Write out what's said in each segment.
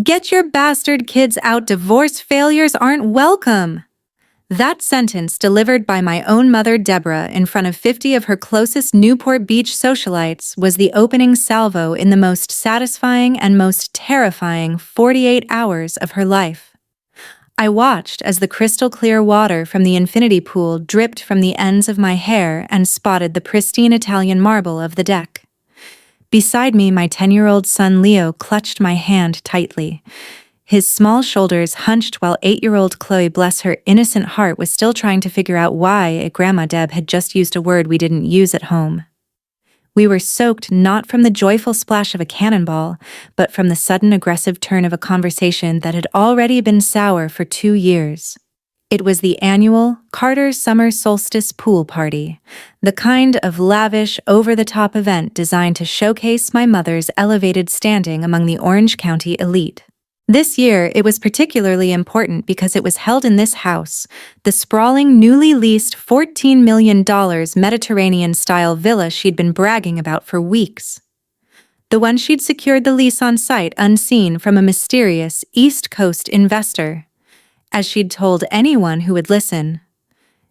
Get your bastard kids out, divorce failures aren't welcome. That sentence, delivered by my own mother Deborah in front of 50 of her closest Newport Beach socialites, was the opening salvo in the most satisfying and most terrifying 48 hours of her life. I watched as the crystal-clear water from the infinity pool dripped from the ends of my hair and spotted the pristine Italian marble of the deck. Beside me, my 10-year-old son Leo clutched my hand tightly. His small shoulders hunched while 8-year-old Chloe, bless her innocent heart, was still trying to figure out why Grandma Deb had just used a word we didn't use at home. We were soaked not from the joyful splash of a cannonball, but from the sudden aggressive turn of a conversation that had already been sour for 2 years. It was the annual Carter Summer Solstice Pool Party, the kind of lavish, over-the-top event designed to showcase my mother's elevated standing among the Orange County elite. This year, it was particularly important because it was held in this house, the sprawling, newly leased $14 million Mediterranean-style villa she'd been bragging about for weeks. The one she'd secured the lease on site unseen from a mysterious East Coast investor, as she'd told anyone who would listen.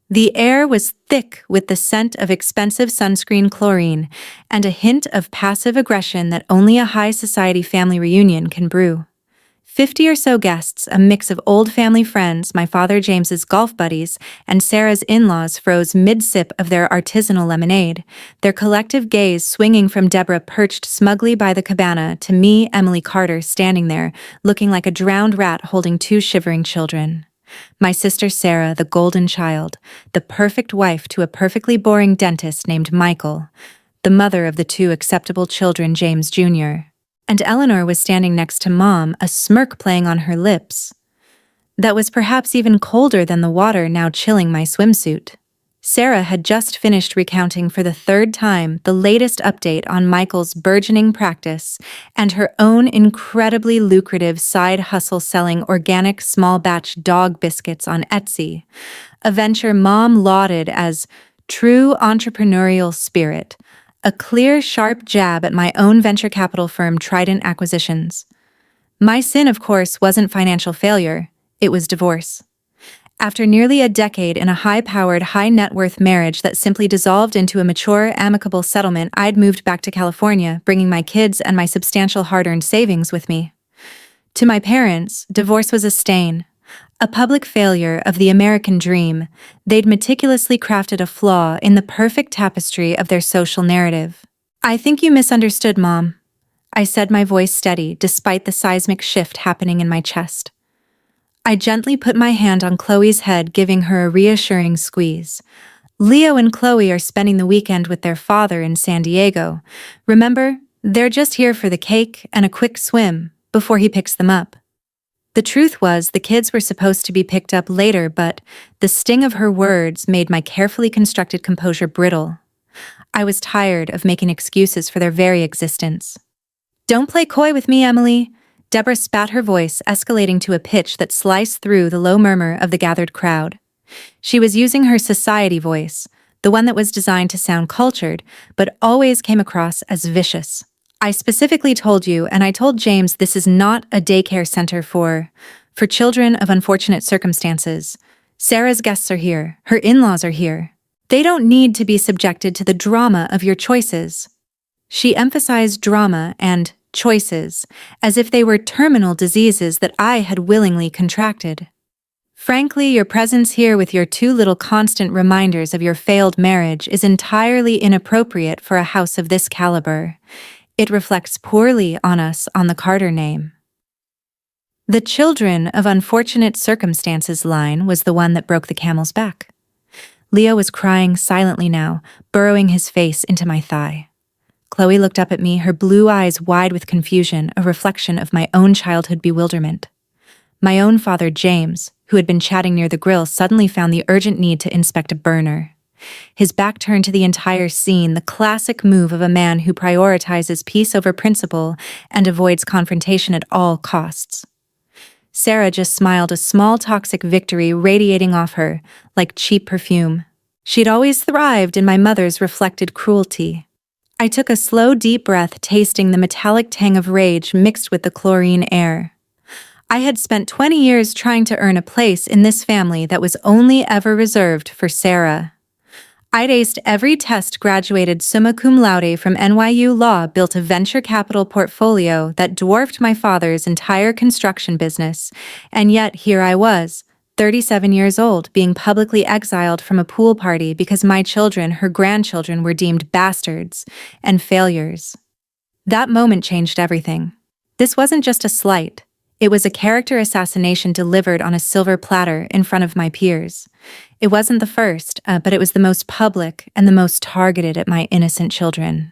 The air was thick with the scent of expensive sunscreen chlorine and a hint of passive aggression that only a high society family reunion can brew. 50 or so guests, a mix of old family friends, my father James's golf buddies, and Sarah's in-laws, froze mid-sip of their artisanal lemonade, their collective gaze swinging from Deborah perched smugly by the cabana to me, Emily Carter, standing there, looking like a drowned rat holding 2 shivering children. My sister Sarah, the golden child, the perfect wife to a perfectly boring dentist named Michael, the mother of the 2 acceptable children, James Jr., and Eleanor was standing next to Mom, a smirk playing on her lips. That was perhaps even colder than the water now chilling my swimsuit. Sarah had just finished recounting for the 3rd time the latest update on Michael's burgeoning practice and her own incredibly lucrative side hustle selling organic small-batch dog biscuits on Etsy, a venture Mom lauded as true entrepreneurial spirit, a clear, sharp jab at my own venture capital firm Trident Acquisitions. My sin, of course, wasn't financial failure, it was divorce. After nearly a decade in a high-powered, high-net-worth marriage that simply dissolved into a mature, amicable settlement, I'd moved back to California, bringing my kids and my substantial hard-earned savings with me. To my parents, divorce was a stain, a public failure of the American dream. They'd meticulously crafted a flaw in the perfect tapestry of their social narrative. "I think you misunderstood, Mom," I said, my voice steady despite the seismic shift happening in my chest. I gently put my hand on Chloe's head, giving her a reassuring squeeze. "Leo and Chloe are spending the weekend with their father in San Diego. Remember, they're just here for the cake and a quick swim before he picks them up." The truth was, the kids were supposed to be picked up later, but the sting of her words made my carefully constructed composure brittle. I was tired of making excuses for their very existence. "Don't play coy with me, Emily." Deborah spat, her voice escalating to a pitch that sliced through the low murmur of the gathered crowd. She was using her society voice, the one that was designed to sound cultured, but always came across as vicious. "I specifically told you, and I told James, this is not a daycare center for children of unfortunate circumstances. Sarah's guests are here. Her in-laws are here. They don't need to be subjected to the drama of your choices." She emphasized drama and choices, as if they were terminal diseases that I had willingly contracted. "Frankly, your presence here with your 2 little constant reminders of your failed marriage is entirely inappropriate for a house of this caliber. It reflects poorly on us on the Carter name." The children of unfortunate circumstances line was the one that broke the camel's back. Leo was crying silently now, burrowing his face into my thigh. Chloe looked up at me, her blue eyes wide with confusion, a reflection of my own childhood bewilderment. My own father, James, who had been chatting near the grill, suddenly found the urgent need to inspect a burner. His back turned to the entire scene, the classic move of a man who prioritizes peace over principle and avoids confrontation at all costs. Sarah just smiled, a small toxic victory radiating off her, like cheap perfume. She'd always thrived in my mother's reflected cruelty. I took a slow, deep breath, tasting the metallic tang of rage mixed with the chlorine air. I had spent 20 years trying to earn a place in this family that was only ever reserved for Sarah. I'd aced every test, graduated summa cum laude from NYU Law, built a venture capital portfolio that dwarfed my father's entire construction business, and yet here I was, 37 years old, being publicly exiled from a pool party because my children, her grandchildren, were deemed bastards and failures. That moment changed everything. This wasn't just a slight. It was a character assassination delivered on a silver platter in front of my peers. It wasn't the first, but it was the most public and the most targeted at my innocent children.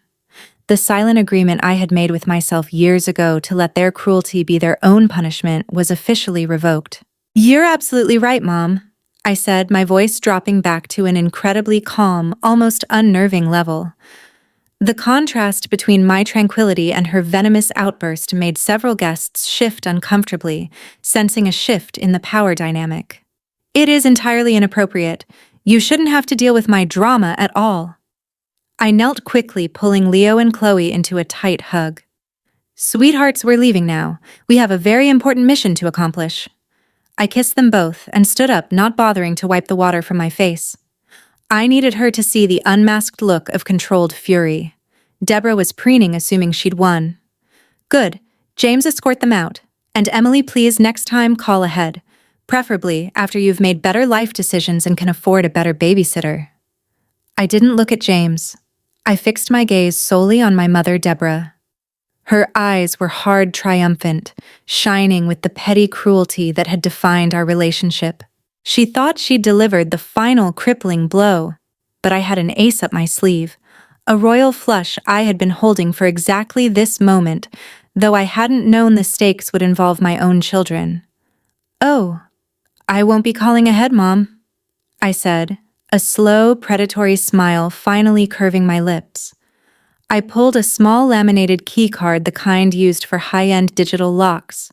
The silent agreement I had made with myself years ago to let their cruelty be their own punishment was officially revoked. "You're absolutely right, Mom," I said, my voice dropping back to an incredibly calm, almost unnerving level. The contrast between my tranquility and her venomous outburst made several guests shift uncomfortably, sensing a shift in the power dynamic. "It is entirely inappropriate. You shouldn't have to deal with my drama at all." I knelt quickly, pulling Leo and Chloe into a tight hug. "Sweethearts, we're leaving now. We have a very important mission to accomplish." I kissed them both and stood up, not bothering to wipe the water from my face. I needed her to see the unmasked look of controlled fury. Deborah was preening, assuming she'd won. "Good. James, escort them out. And Emily, please next time call ahead. Preferably after you've made better life decisions and can afford a better babysitter." I didn't look at James. I fixed my gaze solely on my mother, Deborah. Her eyes were hard, triumphant, shining with the petty cruelty that had defined our relationship. She thought she'd delivered the final crippling blow, but I had an ace up my sleeve, a royal flush I had been holding for exactly this moment, though I hadn't known the stakes would involve my own children. "Oh, I won't be calling ahead, Mom," I said, a slow, predatory smile finally curving my lips. I pulled a small laminated key card, the kind used for high-end digital locks,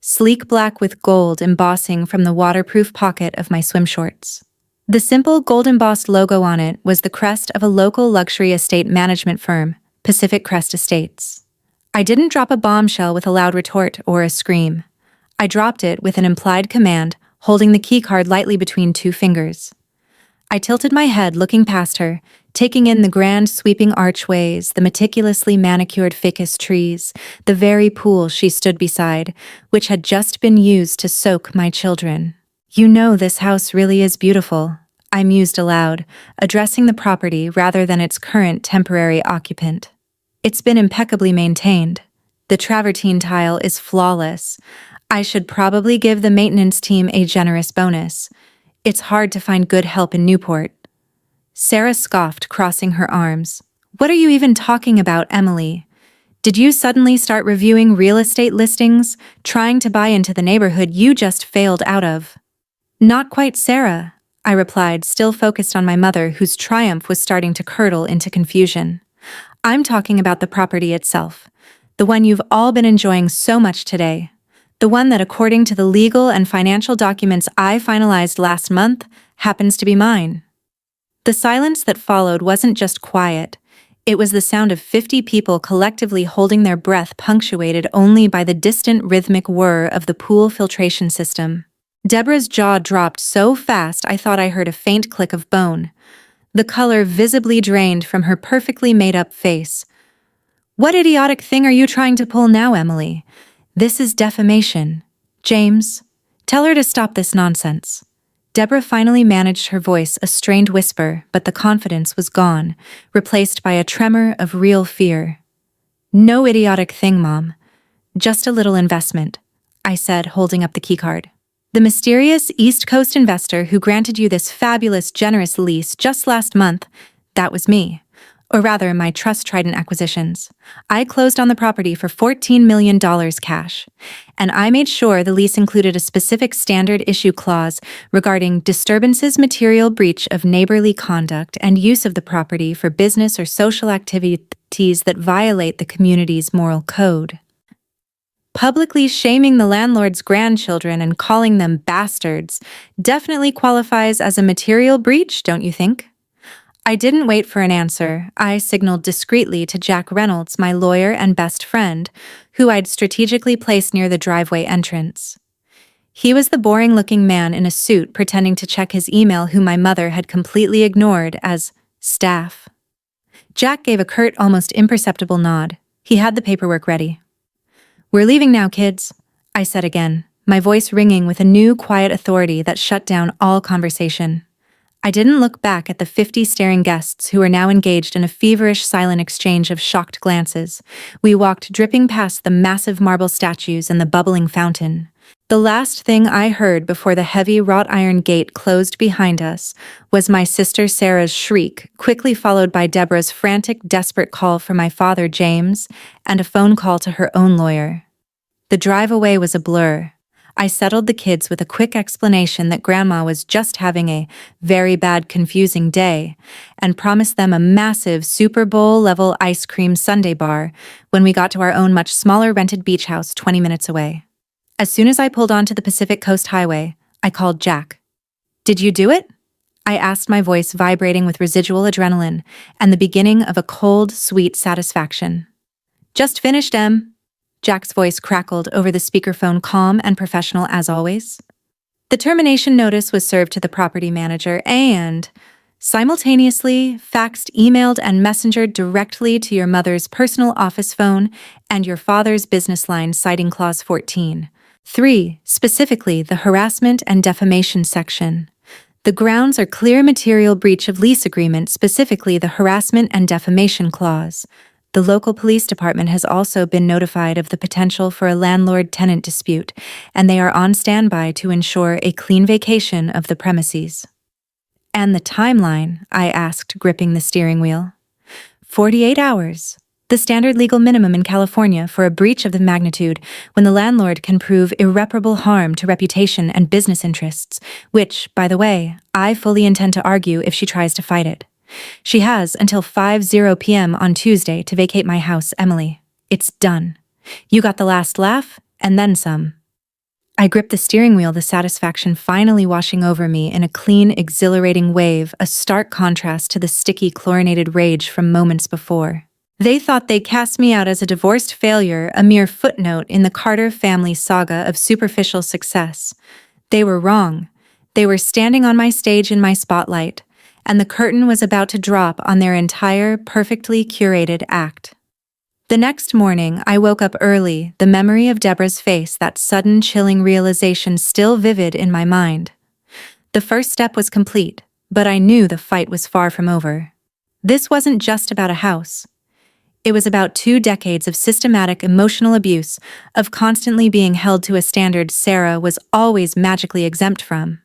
sleek black with gold embossing from the waterproof pocket of my swim shorts. The simple gold-embossed logo on it was the crest of a local luxury estate management firm, Pacific Crest Estates. I didn't drop a bombshell with a loud retort or a scream. I dropped it with an implied command, holding the key card lightly between two fingers. I tilted my head, looking past her, taking in the grand sweeping archways, the meticulously manicured ficus trees, the very pool she stood beside, which had just been used to soak my children. "You know, this house really is beautiful," I mused aloud, addressing the property rather than its current temporary occupant. "It's been impeccably maintained. The travertine tile is flawless. I should probably give the maintenance team a generous bonus. It's hard to find good help in Newport." Sarah scoffed, crossing her arms. "What are you even talking about, Emily? Did you suddenly start reviewing real estate listings, trying to buy into the neighborhood you just failed out of?" "Not quite, Sarah," I replied, still focused on my mother, whose triumph was starting to curdle into confusion. "I'm talking about the property itself, the one you've all been enjoying so much today. The one that, according to the legal and financial documents I finalized last month, happens to be mine." The silence that followed wasn't just quiet. It was the sound of 50 people collectively holding their breath, punctuated only by the distant rhythmic whir of the pool filtration system. Deborah's jaw dropped so fast I thought I heard a faint click of bone. The color visibly drained from her perfectly made-up face. "What idiotic thing are you trying to pull now, Emily? This is defamation. James, tell her to stop this nonsense." Deborah finally managed her voice, a strained whisper, but the confidence was gone, replaced by a tremor of real fear. "No idiotic thing, Mom. Just a little investment," I said, holding up the keycard. "The mysterious East Coast investor who granted you this fabulous, generous lease just last month, that was me. Or rather, my Trust Trident acquisitions. I closed on the property for $14 million cash, and I made sure the lease included a specific standard issue clause regarding disturbances, material breach of neighborly conduct, and use of the property for business or social activities that violate the community's moral code. Publicly shaming the landlord's grandchildren and calling them bastards definitely qualifies as a material breach, don't you think?" I didn't wait for an answer. I signaled discreetly to Jack Reynolds, my lawyer and best friend, who I'd strategically placed near the driveway entrance. He was the boring-looking man in a suit pretending to check his email whom my mother had completely ignored as staff. Jack gave a curt, almost imperceptible nod. He had the paperwork ready. "We're leaving now, kids," I said again, my voice ringing with a new, quiet authority that shut down all conversation. I didn't look back at the 50 staring guests who were now engaged in a feverish, silent exchange of shocked glances. We walked dripping past the massive marble statues and the bubbling fountain. The last thing I heard before the heavy wrought iron gate closed behind us was my sister Sarah's shriek, quickly followed by Deborah's frantic, desperate call for my father James and a phone call to her own lawyer. The drive away was a blur. I settled the kids with a quick explanation that Grandma was just having a very bad, confusing day, and promised them a massive Super Bowl-level ice cream sundae bar when we got to our own much smaller rented beach house 20 minutes away. As soon as I pulled onto the Pacific Coast Highway, I called Jack. "Did you do it?" I asked, my voice vibrating with residual adrenaline and the beginning of a cold, sweet satisfaction. "Just finished, Em." Jack's voice crackled over the speakerphone, calm and professional as always. The termination notice was served to the property manager and, simultaneously, faxed, emailed, and messengered directly to your mother's personal office phone and your father's business line, citing Clause 14. 3. Specifically, the harassment and defamation section. The grounds are clear material breach of lease agreement, specifically the harassment and defamation clause. The local police department has also been notified of the potential for a landlord-tenant dispute, and they are on standby to ensure a clean vacation of the premises. "And the timeline?" I asked, gripping the steering wheel. 48 hours. The standard legal minimum in California for a breach of the magnitude when the landlord can prove irreparable harm to reputation and business interests, which, by the way, I fully intend to argue if she tries to fight it. She has until 5:00 p.m. on Tuesday to vacate my house, Emily. It's done. You got the last laugh, and then some. I gripped the steering wheel, the satisfaction finally washing over me in a clean, exhilarating wave, a stark contrast to the sticky, chlorinated rage from moments before. They thought they'd cast me out as a divorced failure, a mere footnote in the Carter family saga of superficial success. They were wrong. They were standing on my stage in my spotlight, and the curtain was about to drop on their entire, perfectly curated act. The next morning, I woke up early, the memory of Deborah's face, that sudden, chilling realization still vivid in my mind. The first step was complete, but I knew the fight was far from over. This wasn't just about a house. It was about 2 decades of systematic emotional abuse, of constantly being held to a standard Sarah was always magically exempt from.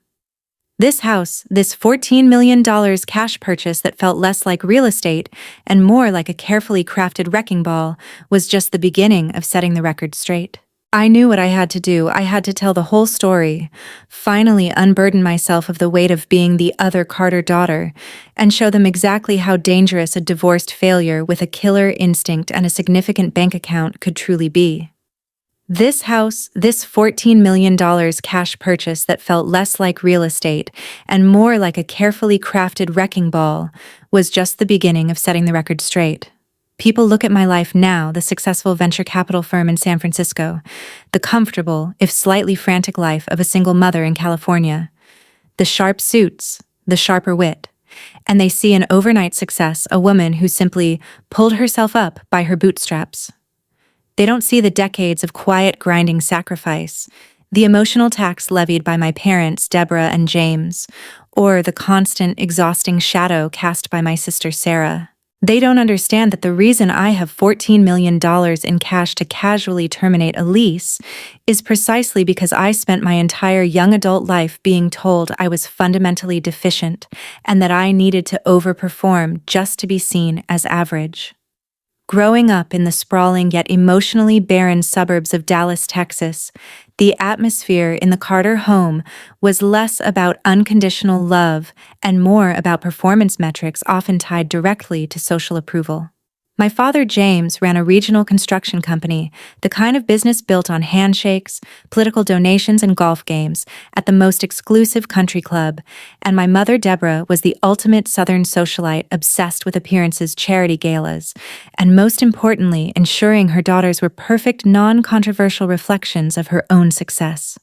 This house, this $14 million cash purchase that felt less like real estate and more like a carefully crafted wrecking ball, was just the beginning of setting the record straight. I knew what I had to do. I had to tell the whole story, finally unburden myself of the weight of being the other Carter daughter, and show them exactly how dangerous a divorced failure with a killer instinct and a significant bank account could truly be. This house, this $14 million cash purchase that felt less like real estate and more like a carefully crafted wrecking ball, was just the beginning of setting the record straight. People look at my life now, the successful venture capital firm in San Francisco, the comfortable, if slightly frantic life of a single mother in California, the sharp suits, the sharper wit, and they see in overnight success a woman who simply pulled herself up by her bootstraps. They don't see the decades of quiet, grinding sacrifice, the emotional tax levied by my parents, Deborah and James, or the constant, exhausting shadow cast by my sister Sarah. They don't understand that the reason I have $14 million in cash to casually terminate a lease is precisely because I spent my entire young adult life being told I was fundamentally deficient and that I needed to overperform just to be seen as average. Growing up in the sprawling yet emotionally barren suburbs of Dallas, Texas, the atmosphere in the Carter home was less about unconditional love and more about performance metrics often tied directly to social approval. My father, James, ran a regional construction company, the kind of business built on handshakes, political donations, and golf games at the most exclusive country club, and my mother, Deborah, was the ultimate Southern socialite obsessed with appearances, charity galas, and most importantly, ensuring her daughters were perfect, non-controversial reflections of her own success.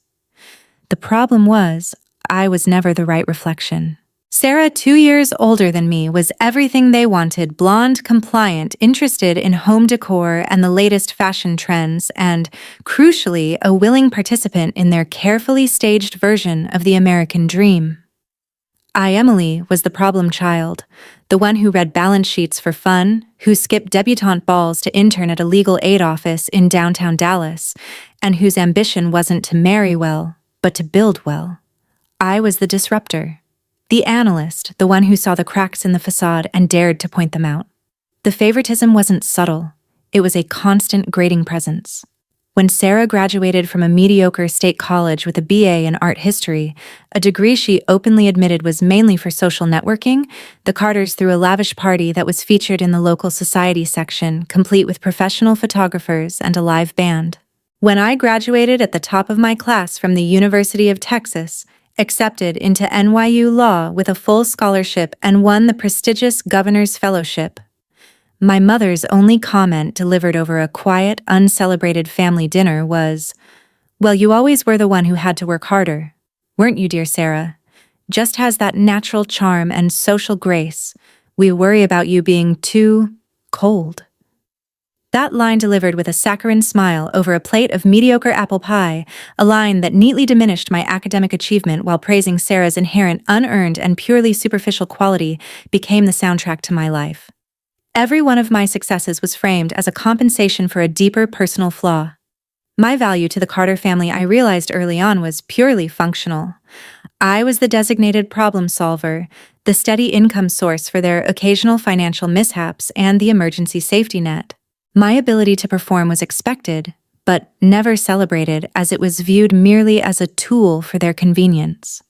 The problem was, I was never the right reflection. Sarah, 2 years older than me, was everything they wanted: blonde, compliant, interested in home decor and the latest fashion trends, and, crucially, a willing participant in their carefully staged version of the American dream. I, Emily, was the problem child, the one who read balance sheets for fun, who skipped debutante balls to intern at a legal aid office in downtown Dallas, and whose ambition wasn't to marry well, but to build well. I was the disruptor. The analyst, the one who saw the cracks in the facade and dared to point them out. The favoritism wasn't subtle. It was a constant grating presence. When Sarah graduated from a mediocre state college with a BA in art history, a degree she openly admitted was mainly for social networking, the Carters threw a lavish party that was featured in the local society section, complete with professional photographers and a live band. When I graduated at the top of my class from the University of Texas, accepted into NYU Law with a full scholarship, and won the prestigious Governor's Fellowship, my mother's only comment delivered over a quiet, uncelebrated family dinner was, "Well, you always were the one who had to work harder, weren't you, dear Sarah? Just has that natural charm and social grace. We worry about you being too cold." That line delivered with a saccharine smile over a plate of mediocre apple pie, a line that neatly diminished my academic achievement while praising Sarah's inherent unearned and purely superficial quality, became the soundtrack to my life. Every one of my successes was framed as a compensation for a deeper personal flaw. My value to the Carter family, I realized early on, was purely functional. I was the designated problem solver, the steady income source for their occasional financial mishaps, and the emergency safety net. My ability to perform was expected, but never celebrated, as it was viewed merely as a tool for their convenience.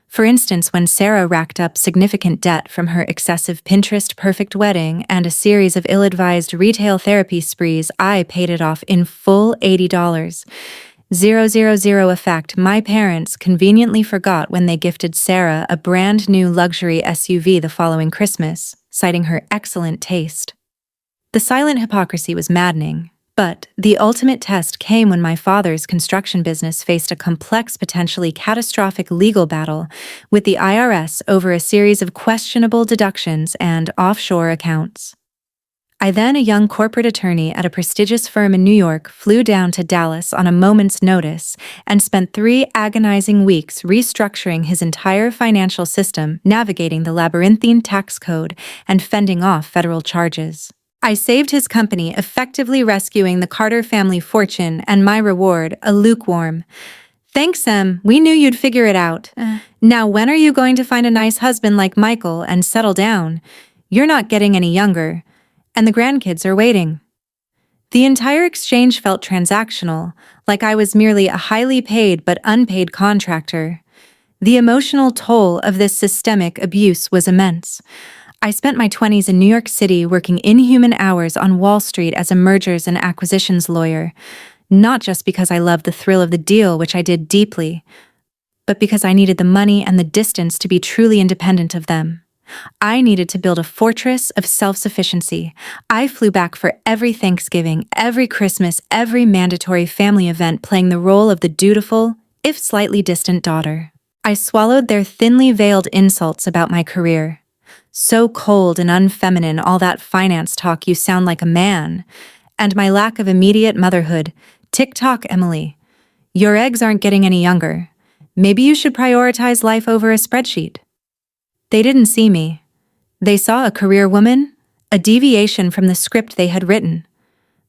For instance, when Sarah racked up significant debt from her excessive Pinterest perfect wedding and a series of ill-advised retail therapy sprees, I paid it off in full, $80. 000. A fact my parents conveniently forgot when they gifted Sarah a brand new luxury SUV the following Christmas, citing her excellent taste. The silent hypocrisy was maddening, but the ultimate test came when my father's construction business faced a complex, potentially catastrophic legal battle with the IRS over a series of questionable deductions and offshore accounts. I, then a young corporate attorney at a prestigious firm in New York, flew down to Dallas on a moment's notice and spent 3 agonizing weeks restructuring his entire financial system, navigating the labyrinthine tax code, and fending off federal charges. I saved his company, effectively rescuing the Carter family fortune, and my reward, a lukewarm, "Thanks, Em, we knew you'd figure it out. Now when are you going to find a nice husband like Michael and settle down? You're not getting any younger, and the grandkids are waiting." The entire exchange felt transactional, like I was merely a highly paid but unpaid contractor. The emotional toll of this systemic abuse was immense. I spent my 20s in New York City working inhuman hours on Wall Street as a mergers and acquisitions lawyer, not just because I loved the thrill of the deal, which I did deeply, but because I needed the money and the distance to be truly independent of them. I needed to build a fortress of self-sufficiency. I flew back for every Thanksgiving, every Christmas, every mandatory family event, playing the role of the dutiful, if slightly distant daughter. I swallowed their thinly veiled insults about my career. "So cold and unfeminine, all that finance talk, you sound like a man." And my lack of immediate motherhood. "Tick-tock, Emily. Your eggs aren't getting any younger. Maybe you should prioritize life over a spreadsheet." They didn't see me. They saw a career woman, a deviation from the script they had written.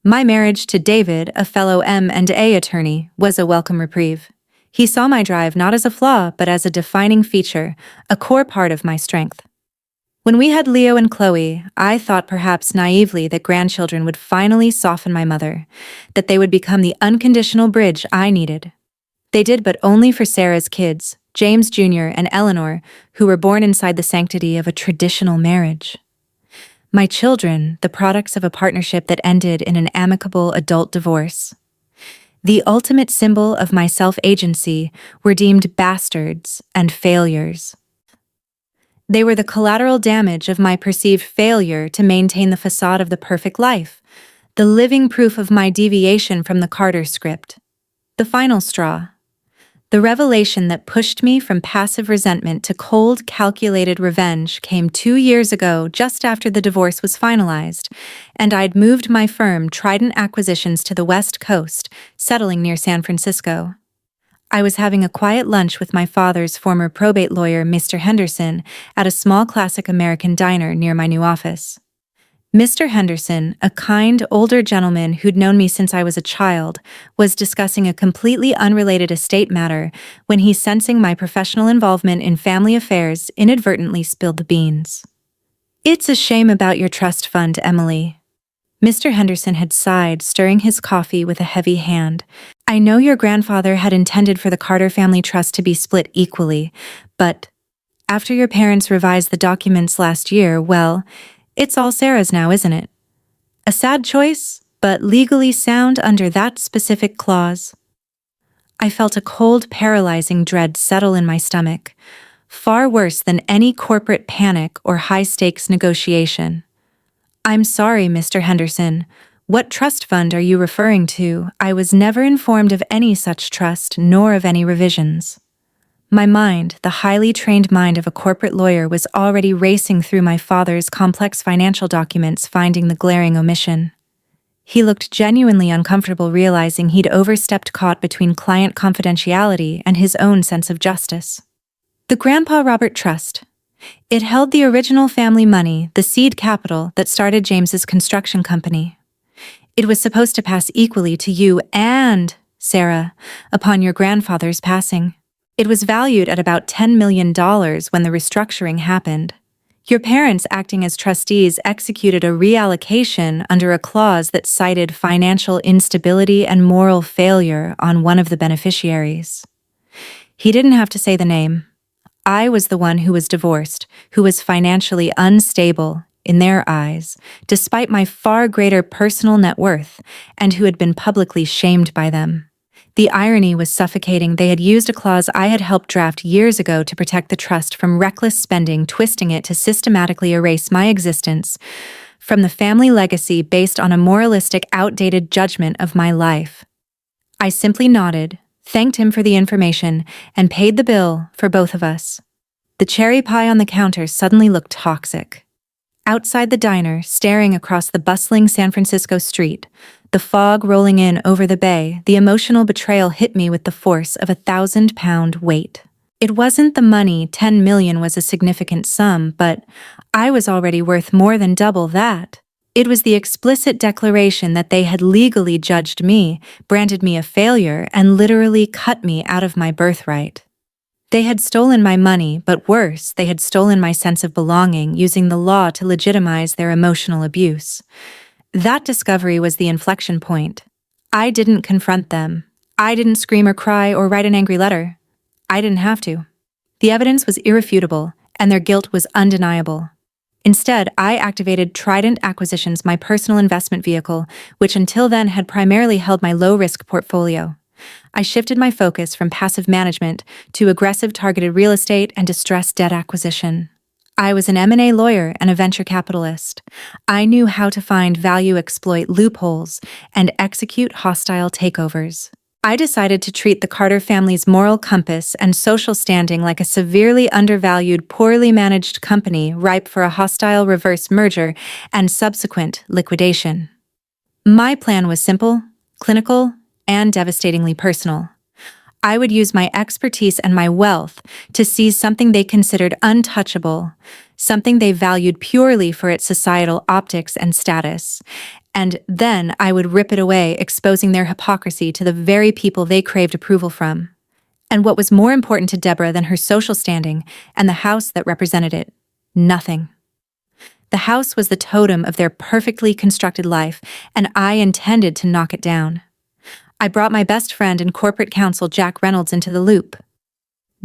My marriage to David, a fellow M&A attorney, was a welcome reprieve. He saw my drive not as a flaw, but as a defining feature, a core part of my strength. When we had Leo and Chloe, I thought perhaps naively that grandchildren would finally soften my mother, that they would become the unconditional bridge I needed. They did, but only for Sarah's kids, James Jr. and Eleanor, who were born inside the sanctity of a traditional marriage. My children, the products of a partnership that ended in an amicable adult divorce. The ultimate symbol of my self-agency, were deemed bastards and failures. They were the collateral damage of my perceived failure to maintain the facade of the perfect life, the living proof of my deviation from the Carter script. The final straw. The revelation that pushed me from passive resentment to cold, calculated revenge came 2 years ago, just after the divorce was finalized, and I'd moved my firm, Trident Acquisitions, to the West Coast, settling near San Francisco. I was having a quiet lunch with my father's former probate lawyer, Mr. Henderson, at a small classic American diner near my new office. Mr. Henderson, a kind, older gentleman who'd known me since I was a child, was discussing a completely unrelated estate matter when he, sensing my professional involvement in family affairs, inadvertently spilled the beans. "It's a shame about your trust fund, Emily." Mr. Henderson had sighed, stirring his coffee with a heavy hand. "I know your grandfather had intended for the Carter family trust to be split equally, but after your parents revised the documents last year, well, it's all Sarah's now, isn't it? A sad choice, but legally sound under that specific clause." I felt a cold, paralyzing dread settle in my stomach, far worse than any corporate panic or high-stakes negotiation. "I'm sorry, Mr. Henderson. What trust fund are you referring to? I was never informed of any such trust, nor of any revisions." My mind, the highly trained mind of a corporate lawyer, was already racing through my father's complex financial documents, finding the glaring omission. He looked genuinely uncomfortable, realizing he'd overstepped, caught between client confidentiality and his own sense of justice. The Grandpa Robert Trust. It held the original family money, the seed capital that started James's construction company. It was supposed to pass equally to you and Sarah upon your grandfather's passing. It was valued at about $10 million when the restructuring happened. Your parents, acting as trustees, executed a reallocation under a clause that cited financial instability and moral failure on one of the beneficiaries. He didn't have to say the name. I was the one who was divorced, who was financially unstable, in their eyes, despite my far greater personal net worth, and who had been publicly shamed by them. The irony was suffocating. They had used a clause I had helped draft years ago to protect the trust from reckless spending, twisting it to systematically erase my existence from the family legacy based on a moralistic, outdated judgment of my life. I simply nodded, thanked him for the information, and paid the bill for both of us. The cherry pie on the counter suddenly looked toxic. Outside the diner, staring across the bustling San Francisco street, the fog rolling in over the bay, the emotional betrayal hit me with the force of a 1,000-pound weight. It wasn't the money. 10 million was a significant sum, but I was already worth more than double that. It was the explicit declaration that they had legally judged me, branded me a failure, and literally cut me out of my birthright. They had stolen my money, but worse, they had stolen my sense of belonging, using the law to legitimize their emotional abuse. That discovery was the inflection point. I didn't confront them. I didn't scream or cry or write an angry letter. I didn't have to. The evidence was irrefutable, and their guilt was undeniable. Instead, I activated Trident Acquisitions, my personal investment vehicle, which until then had primarily held my low-risk portfolio. I shifted my focus from passive management to aggressive targeted real estate and distressed debt acquisition. I was an M&A lawyer and a venture capitalist. I knew how to find value, exploit loopholes, and execute hostile takeovers. I decided to treat the Carter family's moral compass and social standing like a severely undervalued, poorly managed company ripe for a hostile reverse merger and subsequent liquidation. My plan was simple, clinical, and devastatingly personal. I would use my expertise and my wealth to seize something they considered untouchable, something they valued purely for its societal optics and status, and then I would rip it away, exposing their hypocrisy to the very people they craved approval from. And what was more important to Deborah than her social standing and the house that represented it? Nothing. The house was the totem of their perfectly constructed life, and I intended to knock it down. I brought my best friend and corporate counsel Jack Reynolds into the loop.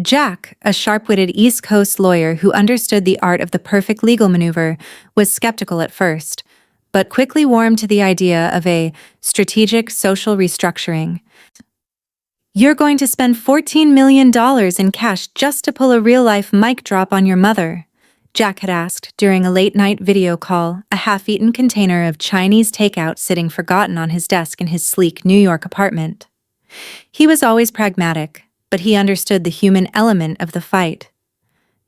Jack, a sharp-witted East Coast lawyer who understood the art of the perfect legal maneuver, was skeptical at first, but quickly warmed to the idea of a strategic social restructuring. "You're going to spend $14 million in cash just to pull a real-life mic drop on your mother?" Jack had asked during a late-night video call, a half-eaten container of Chinese takeout sitting forgotten on his desk in his sleek New York apartment. He was always pragmatic, but he understood the human element of the fight.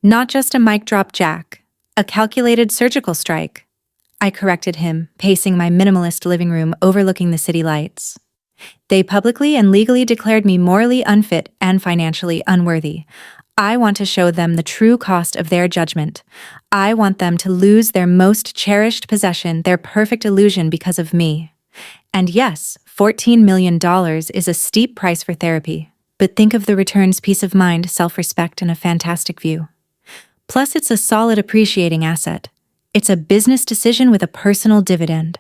"Not just a mic drop, Jack. A calculated surgical strike," I corrected him, pacing my minimalist living room overlooking the city lights. "They publicly and legally declared me morally unfit and financially unworthy. I want to show them the true cost of their judgment. I want them to lose their most cherished possession, their perfect illusion, because of me. And yes, $14 million is a steep price for therapy, but think of the returns: peace of mind, self-respect, and a fantastic view. Plus, it's a solid appreciating asset. It's a business decision with a personal dividend."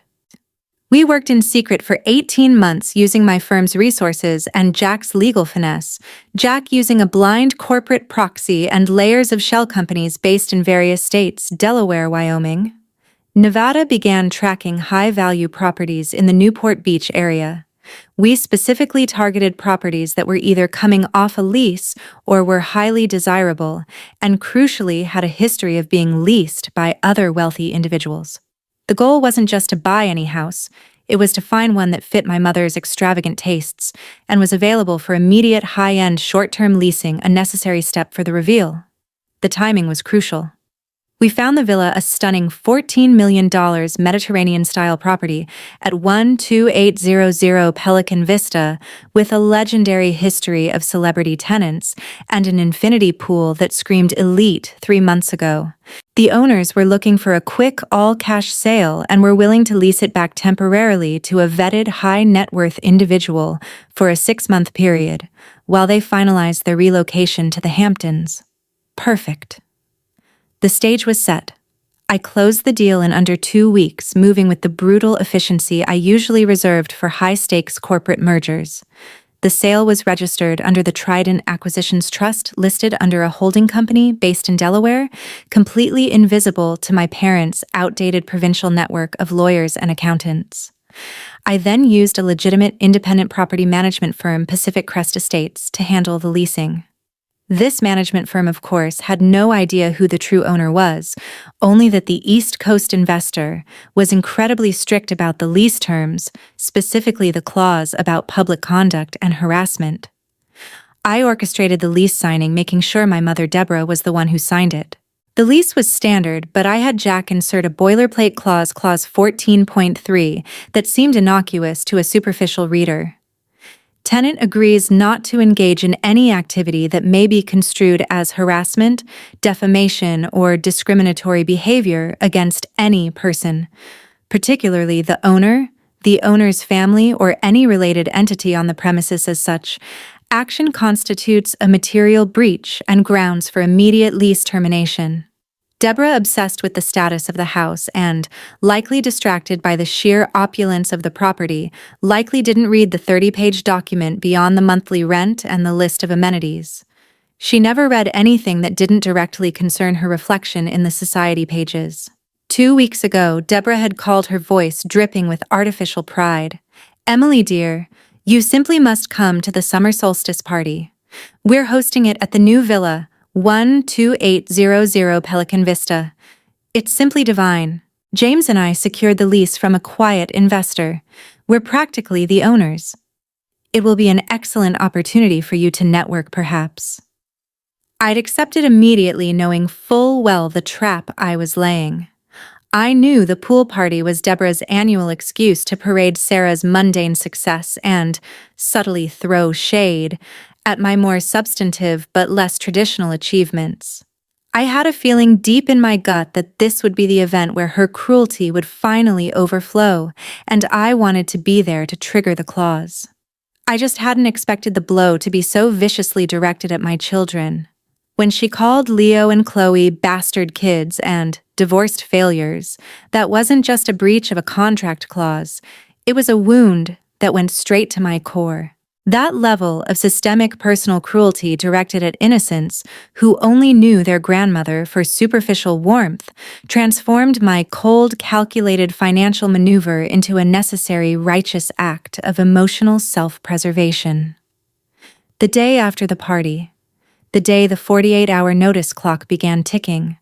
We worked in secret for 18 months using my firm's resources and Jack's legal finesse, Jack using a blind corporate proxy and layers of shell companies based in various states: Delaware, Wyoming. Nevada began tracking high-value properties in the Newport Beach area. We specifically targeted properties that were either coming off a lease or were highly desirable, and crucially had a history of being leased by other wealthy individuals. The goal wasn't just to buy any house, it was to find one that fit my mother's extravagant tastes and was available for immediate high-end short-term leasing, a necessary step for the reveal. The timing was crucial. We found the villa, a stunning $14 million Mediterranean-style property at 12800 Pelican Vista, with a legendary history of celebrity tenants and an infinity pool that screamed elite 3 months ago. The owners were looking for a quick, all-cash sale and were willing to lease it back temporarily to a vetted high-net-worth individual for a 6-month period, while they finalized their relocation to the Hamptons. Perfect. The stage was set. I closed the deal in under 2 weeks, moving with the brutal efficiency I usually reserved for high-stakes corporate mergers. The sale was registered under the Trident Acquisitions Trust, listed under a holding company based in Delaware, completely invisible to my parents' outdated provincial network of lawyers and accountants. I then used a legitimate independent property management firm, Pacific Crest Estates, to handle the leasing. This management firm, of course, had no idea who the true owner was, only that the East Coast investor was incredibly strict about the lease terms, specifically the clause about public conduct and harassment. I orchestrated the lease signing, making sure my mother Deborah was the one who signed it. The lease was standard, but I had Jack insert a boilerplate clause 14.3, that seemed innocuous to a superficial reader. Tenant agrees not to engage in any activity that may be construed as harassment, defamation, or discriminatory behavior against any person, particularly the owner, the owner's family, or any related entity on the premises. As such, action constitutes a material breach and grounds for immediate lease termination. Deborah, obsessed with the status of the house and, likely distracted by the sheer opulence of the property, likely didn't read the 30-page document beyond the monthly rent and the list of amenities. She never read anything that didn't directly concern her reflection in the society pages. 2 weeks ago, Deborah had called, her voice dripping with artificial pride. "Emily, dear, you simply must come to the summer solstice party. We're hosting it at the new villa, 12800 Pelican Vista. It's simply divine. James and I secured the lease from a quiet investor. We're practically the owners. It will be an excellent opportunity for you to network, perhaps." I'd accepted immediately, knowing full well the trap I was laying. I knew the pool party was Deborah's annual excuse to parade Sarah's mundane success and, subtly throw shade, at my more substantive but less traditional achievements. I had a feeling deep in my gut that this would be the event where her cruelty would finally overflow, and I wanted to be there to trigger the clause. I just hadn't expected the blow to be so viciously directed at my children. When she called Leo and Chloe bastard kids and divorced failures, that wasn't just a breach of a contract clause, it was a wound that went straight to my core. That level of systemic personal cruelty directed at innocents who only knew their grandmother for superficial warmth transformed my cold, calculated financial maneuver into a necessary righteous act of emotional self-preservation. The day after the party, the day the 48-hour notice clock began ticking,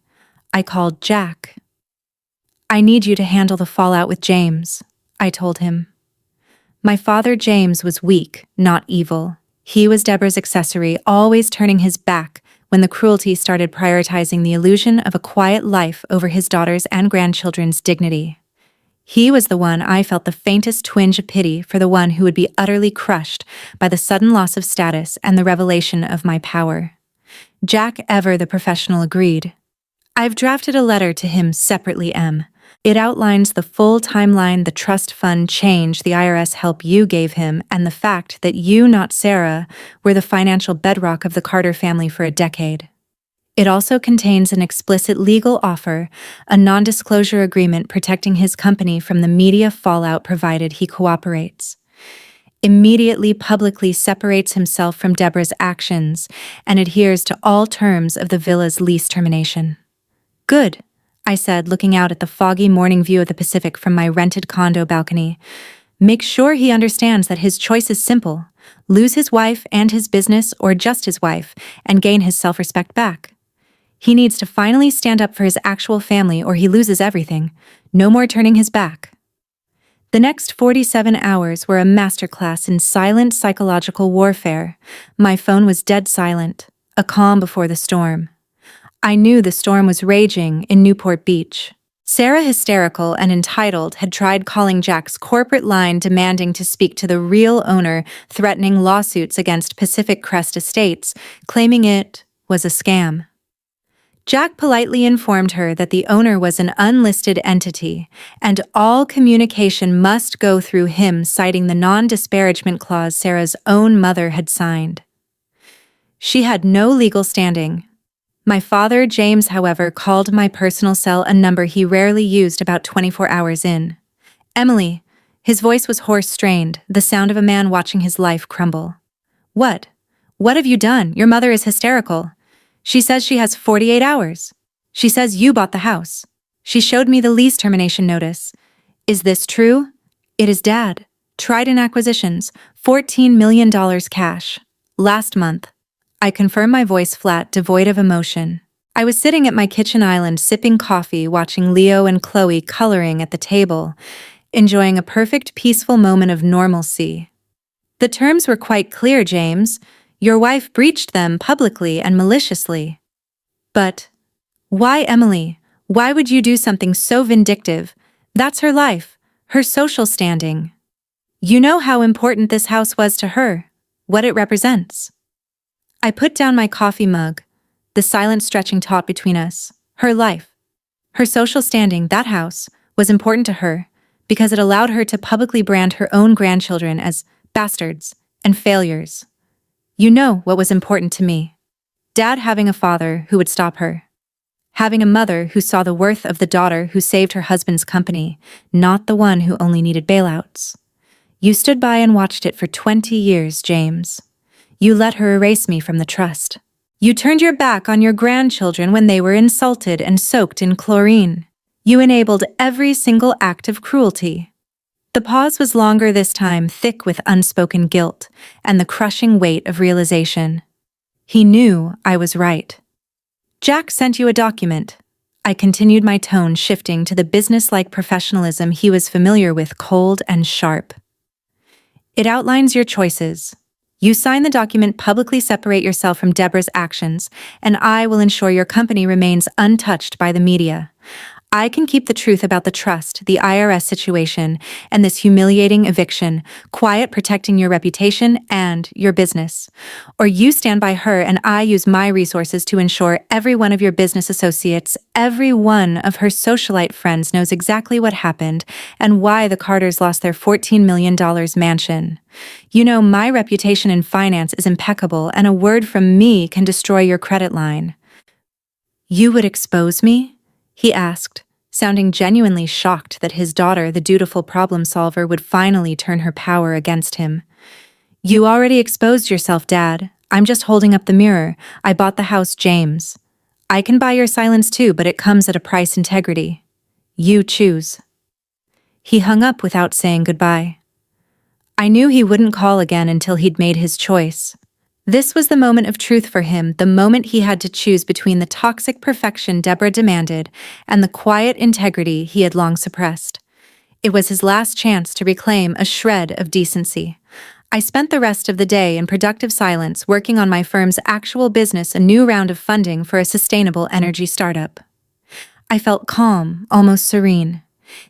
I called Jack. "I need you to handle the fallout with James," I told him. My father James was weak, not evil. He was Deborah's accessory, always turning his back when the cruelty started prioritizing the illusion of a quiet life over his daughter's and grandchildren's dignity. He was the one I felt the faintest twinge of pity for, the one who would be utterly crushed by the sudden loss of status and the revelation of my power. Jack, ever the professional, agreed. "I've drafted a letter to him separately, Em. It outlines the full timeline, the trust fund change, the IRS help you gave him, and the fact that you, not Sarah, were the financial bedrock of the Carter family for a decade. It also contains an explicit legal offer, a non-disclosure agreement protecting his company from the media fallout provided he cooperates. Immediately publicly separates himself from Deborah's actions and adheres to all terms of the villa's lease termination." "Good," I said, looking out at the foggy morning view of the Pacific from my rented condo balcony. "Make sure he understands that his choice is simple: lose his wife and his business, or just his wife, and gain his self-respect back. He needs to finally stand up for his actual family, or he loses everything. No more turning his back." The next 47 hours were a masterclass in silent psychological warfare. My phone was dead silent, a calm before the storm. I knew the storm was raging in Newport Beach. Sarah, hysterical and entitled, had tried calling Jack's corporate line demanding to speak to the real owner, threatening lawsuits against Pacific Crest Estates, claiming it was a scam. Jack politely informed her that the owner was an unlisted entity, and all communication must go through him, citing the non-disparagement clause Sarah's own mother had signed. She had no legal standing. My father, James, however, called my personal cell, a number he rarely used, about 24 hours in. "Emily." His voice was hoarse, strained, the sound of a man watching his life crumble. "What? What have you done? Your mother is hysterical. She says she has 48 hours. She says you bought the house. She showed me the lease termination notice. Is this true?" "It is, Dad. Trident Acquisitions, $14 million cash. Last month." I confirmed, my voice flat, devoid of emotion. I was sitting at my kitchen island, sipping coffee, watching Leo and Chloe coloring at the table, enjoying a perfect, peaceful moment of normalcy. "The terms were quite clear, James. Your wife breached them publicly and maliciously." "But why, Emily? Why would you do something so vindictive? That's her life, her social standing. You know how important this house was to her, what it represents." I put down my coffee mug, the silent stretching taut between us. Her life, her social standing, that house, was important to her because it allowed her to publicly brand her own grandchildren as bastards and failures. You know what was important to me. Dad having a father who would stop her. Having a mother who saw the worth of the daughter who saved her husband's company, not the one who only needed bailouts. You stood by and watched it for 20 years, James. You let her erase me from the trust. You turned your back on your grandchildren when they were insulted and soaked in chlorine. You enabled every single act of cruelty. The pause was longer this time, thick with unspoken guilt and the crushing weight of realization. He knew I was right. "Jack sent you a document." I continued, my tone shifting to the business-like professionalism he was familiar with, cold and sharp. "It outlines your choices. You sign the document, publicly separate yourself from Deborah's actions, and I will ensure your company remains untouched by the media. I can keep the truth about the trust, the IRS situation, and this humiliating eviction quiet, protecting your reputation and your business. Or you stand by her and I use my resources to ensure every one of your business associates, every one of her socialite friends knows exactly what happened and why the Carters lost their $14 million mansion. You know, my reputation in finance is impeccable, and a word from me can destroy your credit line." "You would expose me?" he asked, sounding genuinely shocked that his daughter, the dutiful problem solver, would finally turn her power against him. You already exposed yourself, Dad. I'm just holding up the mirror. I bought the house, James. I can buy your silence too, but it comes at a price. Integrity. You choose. He hung up without saying goodbye. I knew he wouldn't call again until he'd made his choice. This was the moment of truth for him, the moment he had to choose between the toxic perfection Deborah demanded and the quiet integrity he had long suppressed. It was his last chance to reclaim a shred of decency. I spent the rest of the day in productive silence working on my firm's actual business, a new round of funding for a sustainable energy startup. I felt calm, almost serene.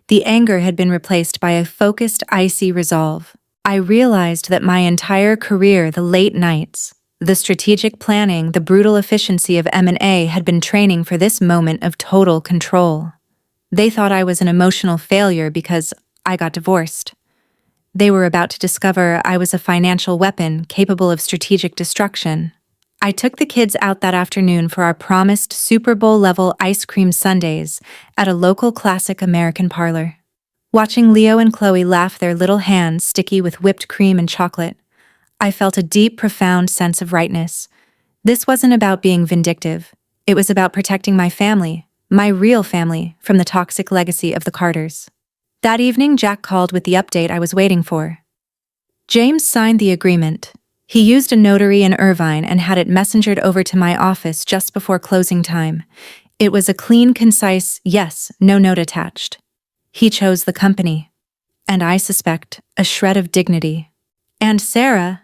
The anger had been replaced by a focused, icy resolve. I realized that my entire career, the late nights, the strategic planning, the brutal efficiency of M&A had been training for this moment of total control. They thought I was an emotional failure because I got divorced. They were about to discover I was a financial weapon capable of strategic destruction. I took the kids out that afternoon for our promised Super Bowl-level ice cream sundaes at a local classic American parlor. Watching Leo and Chloe laugh, their little hands sticky with whipped cream and chocolate, I felt a deep, profound sense of rightness. This wasn't about being vindictive. It was about protecting my family, my real family, from the toxic legacy of the Carters. That evening, Jack called with the update I was waiting for. James signed the agreement. He used a notary in Irvine and had it messengered over to my office just before closing time. It was a clean, concise yes, no note attached. He chose the company. And I suspect a shred of dignity. And Sarah,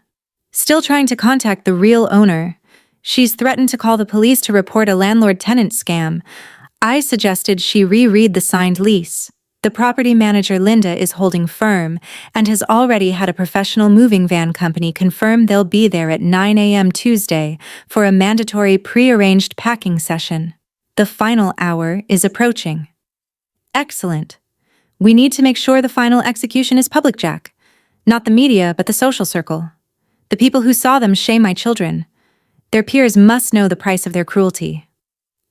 still trying to contact the real owner. She's threatened to call the police to report a landlord-tenant scam. I suggested she reread the signed lease. The property manager, Linda, is holding firm and has already had a professional moving van company confirm they'll be there at 9 a.m. Tuesday for a mandatory pre-arranged packing session. The final hour is approaching. Excellent. We need to make sure the final execution is public, Jack. Not the media, but the social circle. The people who saw them shame my children. Their peers must know the price of their cruelty.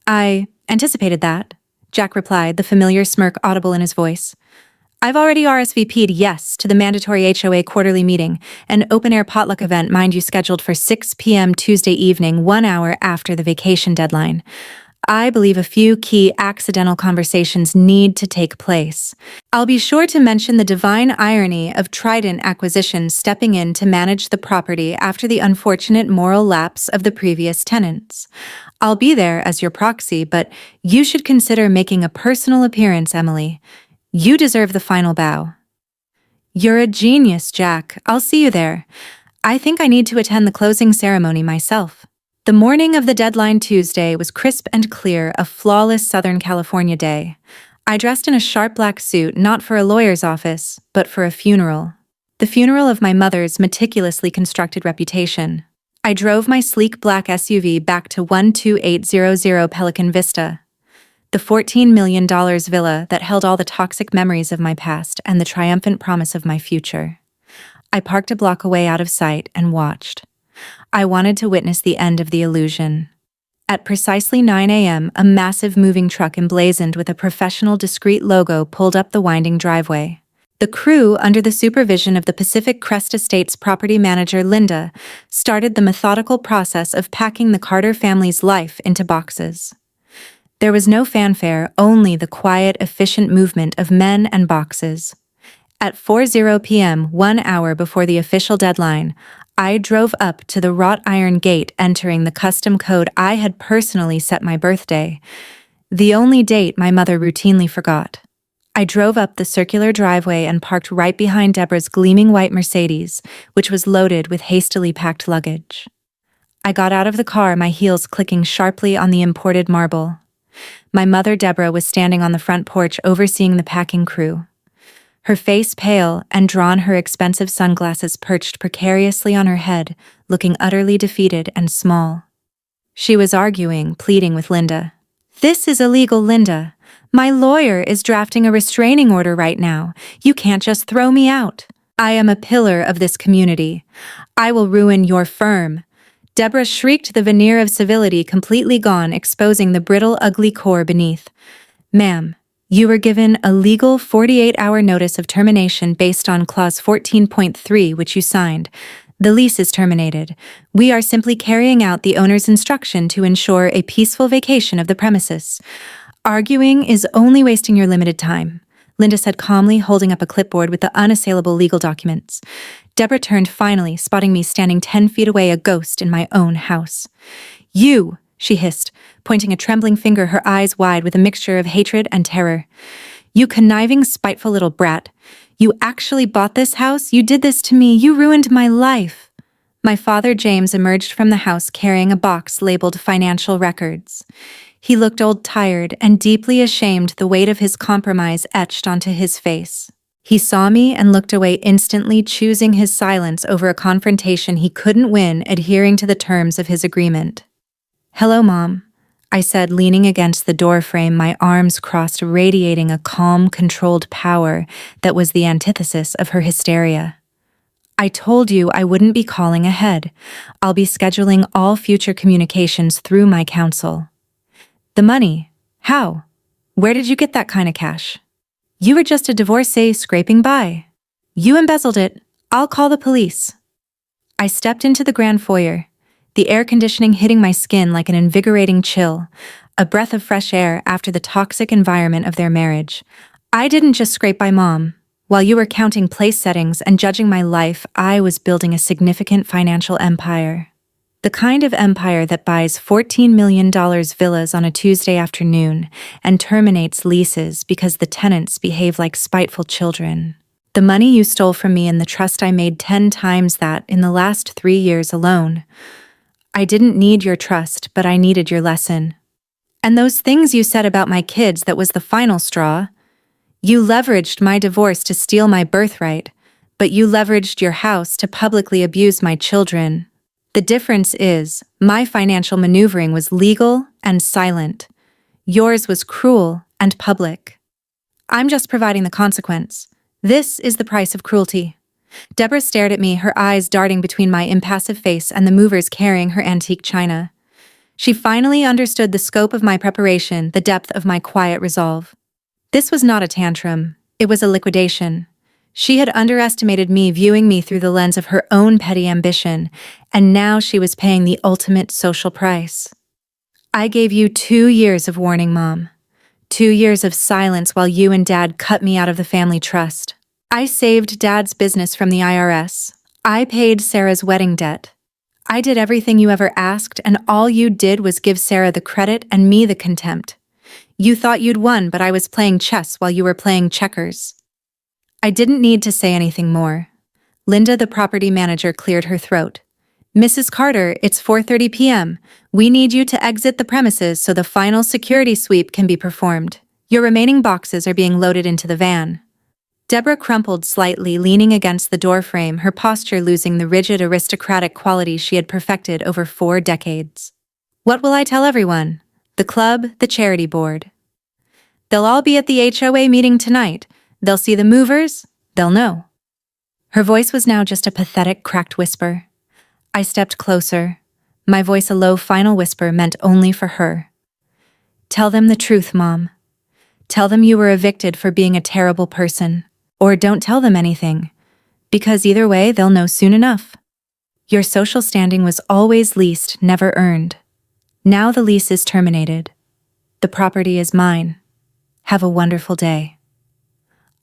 I anticipated that, Jack replied, the familiar smirk audible in his voice. I've already RSVP'd yes to the mandatory HOA quarterly meeting, an open-air potluck event, mind you, scheduled for 6 p.m. Tuesday evening, 1 hour after the vacation deadline. I believe a few key accidental conversations need to take place. I'll be sure to mention the divine irony of Trident Acquisition stepping in to manage the property after the unfortunate moral lapse of the previous tenants. I'll be there as your proxy, but you should consider making a personal appearance, Emily. You deserve the final bow. You're a genius, Jack. I'll see you there. I think I need to attend the closing ceremony myself. The morning of the deadline Tuesday was crisp and clear, a flawless Southern California day. I dressed in a sharp black suit, not for a lawyer's office, but for a funeral. The funeral of my mother's meticulously constructed reputation. I drove my sleek black SUV back to 12800 Pelican Vista, the $14 million villa that held all the toxic memories of my past and the triumphant promise of my future. I parked a block away out of sight and watched. I wanted to witness the end of the illusion. At precisely 9 a.m., a massive moving truck emblazoned with a professional discreet logo pulled up the winding driveway. The crew, under the supervision of the Pacific Crest Estates property manager Linda, started the methodical process of packing the Carter family's life into boxes. There was no fanfare, only the quiet, efficient movement of men and boxes. At 4:00 p.m., 1 hour before the official deadline, I drove up to the wrought iron gate, entering the custom code I had personally set my birthday, the only date my mother routinely forgot. I drove up the circular driveway and parked right behind Deborah's gleaming white Mercedes, which was loaded with hastily packed luggage. I got out of the car, my heels clicking sharply on the imported marble. My mother, Deborah, was standing on the front porch overseeing the packing crew. Her face pale and drawn, her expensive sunglasses perched precariously on her head, looking utterly defeated and small. She was arguing, pleading with Linda. "This is illegal, Linda. My lawyer is drafting a restraining order right now. You can't just throw me out. I am a pillar of this community. I will ruin your firm." Deborah shrieked, the veneer of civility completely gone, exposing the brittle, ugly core beneath. "Ma'am, you were given a legal 48-hour notice of termination based on Clause 14.3, which you signed. The lease is terminated. We are simply carrying out the owner's instruction to ensure a peaceful vacation of the premises. Arguing is only wasting your limited time, Linda said calmly, holding up a clipboard with the unassailable legal documents. Deborah turned finally, spotting me standing 10 feet away, a ghost in my own house. You, she hissed, pointing a trembling finger, her eyes wide with a mixture of hatred and terror. You conniving, spiteful little brat. You actually bought this house? You did this to me. You ruined my life. My father, James, emerged from the house carrying a box labeled financial records. He looked old, tired, and deeply ashamed, the weight of his compromise etched onto his face. He saw me and looked away instantly, choosing his silence over a confrontation he couldn't win, adhering to the terms of his agreement. Hello, Mom, I said, leaning against the doorframe, my arms crossed, radiating a calm, controlled power that was the antithesis of her hysteria. I told you I wouldn't be calling ahead. I'll be scheduling all future communications through my counsel. The money? How? Where did you get that kind of cash? You were just a divorcee scraping by. You embezzled it. I'll call the police. I stepped into the grand foyer, the air conditioning hitting my skin like an invigorating chill, a breath of fresh air after the toxic environment of their marriage. I didn't just scrape by, Mom. While you were counting place settings and judging my life, I was building a significant financial empire. The kind of empire that buys $14 million villas on a Tuesday afternoon and terminates leases because the tenants behave like spiteful children. The money you stole from me and the trust I made 10 times that in the last 3 years alone. I didn't need your trust, but I needed your lesson. And those things you said about my kids, that was the final straw. You leveraged my divorce to steal my birthright, but you leveraged your house to publicly abuse my children. The difference is, my financial maneuvering was legal and silent. Yours was cruel and public. I'm just providing the consequence. This is the price of cruelty. Deborah stared at me, her eyes darting between my impassive face and the movers carrying her antique china. She finally understood the scope of my preparation, the depth of my quiet resolve. This was not a tantrum. It was a liquidation. She had underestimated me, viewing me through the lens of her own petty ambition, and now she was paying the ultimate social price. I gave you 2 years of warning, Mom. 2 years of silence while you and Dad cut me out of the family trust. I saved Dad's business from the IRS. I paid Sarah's wedding debt. I did everything you ever asked, and all you did was give Sarah the credit and me the contempt. You thought you'd won, but I was playing chess while you were playing checkers. I didn't need to say anything more. Linda, the property manager, cleared her throat. Mrs. Carter, it's 4:30 p.m. We need you to exit the premises so the final security sweep can be performed. Your remaining boxes are being loaded into the van. Deborah crumpled slightly, leaning against the doorframe, her posture losing the rigid, aristocratic quality she had perfected over 4 decades. What will I tell everyone? The club, the charity board. They'll all be at the HOA meeting tonight. They'll see the movers. They'll know. Her voice was now just a pathetic, cracked whisper. I stepped closer, my voice a low, final whisper meant only for her. Tell them the truth, Mom. Tell them you were evicted for being a terrible person. Or don't tell them anything, because either way they'll know soon enough. Your social standing was always leased, never earned. Now the lease is terminated. The property is mine. Have a wonderful day.